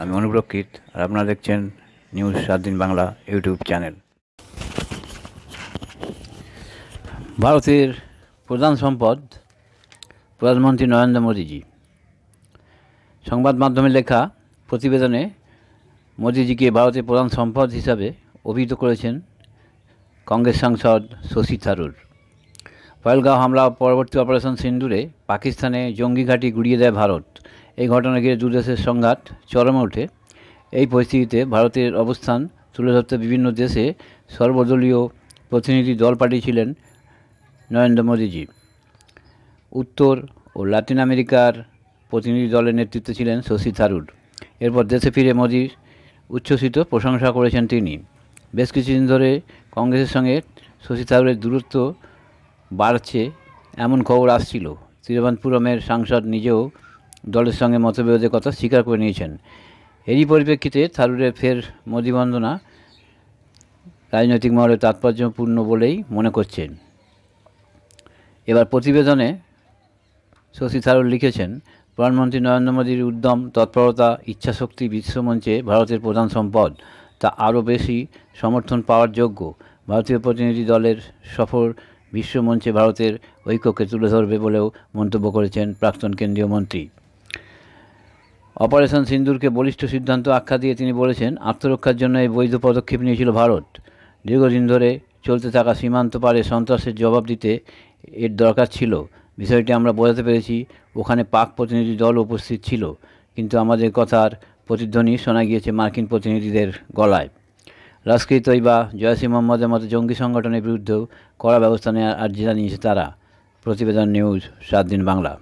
আমি অনুপ্রক্ষিত, আর আপনারা দেখছেন নিউজ 7 দিন বাংলা ইউটিউব চ্যানেল। ভারতের প্রধান সম্পদ প্রধানমন্ত্রী নরেন্দ্র মোদীজি। সংবাদ মাধ্যমে লেখা প্রতিবেদনে মোদীজিকে ভারতের প্রধান সম্পদ হিসাবে অভিহিত করেছেন কংগ্রেস সাংসদ শশী থারুর। পহেলগাঁও হামলা পরবর্তী অপারেশন সিন্দুরে পাকিস্তানে জঙ্গি ঘাঁটি গুড়িয়ে দেয় ভারত। এই ঘটনা ঘিরে দুদেশের সংঘাত চরমে ওঠে। এই পরিস্থিতিতে ভারতের অবস্থান তুলে ধরতে বিভিন্ন দেশে সর্বদলীয় প্রতিনিধি দল পাঠিয়েছিলেন নরেন্দ্র মোদীজি। উত্তর ও লাতিন আমেরিকার প্রতিনিধি দলের নেতৃত্বে ছিলেন শশী থারুর। এরপর দেশে ফিরে মোদির উচ্ছ্বসিত প্রশংসা করেছেন তিনি। বেশ কিছুদিন ধরে কংগ্রেসের সঙ্গে শশী থারুরের দূরত্ব বাড়ছে এমন খবর আসছিল। তিরুবনন্তপুরমের সাংসদ নিজেও দলের সঙ্গে মতবিরোধের কথা স্বীকার করে নিয়েছেন। এরই পরিপ্রেক্ষিতে থারুরের ফের মোদি বন্দনা রাজনৈতিক মহলে তাৎপর্যপূর্ণ বলেই মনে করছেন। এবার প্রতিবেদনে শশী থারুর লিখেছেন, প্রধানমন্ত্রী নরেন্দ্র মোদীর উদ্যম, তৎপরতা, ইচ্ছাশক্তি বিশ্বমঞ্চে ভারতের প্রধান সম্পদ। তা আরও বেশি সমর্থন পাওয়ার যোগ্য। ভারতীয় প্রতিনিধি দলের সফর বিশ্বমঞ্চে ভারতের ঐক্যকে তুলে ধরবে বলেও মন্তব্য করেছেন প্রাক্তন কেন্দ্রীয় মন্ত্রী। অপারেশন সিন্দুরকে বলিষ্ঠ সিদ্ধান্ত আখ্যা দিয়ে তিনি বলেছেন, আত্মরক্ষার জন্য এই বৈধ পদক্ষেপ নিয়েছিল ভারত। দীর্ঘদিন ধরে চলতে থাকা সীমান্ত পারে সন্ত্রাসের জবাব দিতে এর দরকার ছিল। বিষয়টি আমরা বোঝাতে পেরেছি। ওখানে পাক প্রতিনিধি দল উপস্থিত ছিল, কিন্তু আমাদের কথার প্রতিধ্বনি শোনা গিয়েছে মার্কিন প্রতিনিধিদের গলায়। লস্কর ই তৈবা, জয়শ-ই মোহাম্মদের মতো জঙ্গি সংগঠনের বিরুদ্ধেও কড়া ব্যবস্থা নেওয়ার আর্জি জানিয়েছে তারা। প্রতিবেদন নিউজ 7 দিন বাংলা।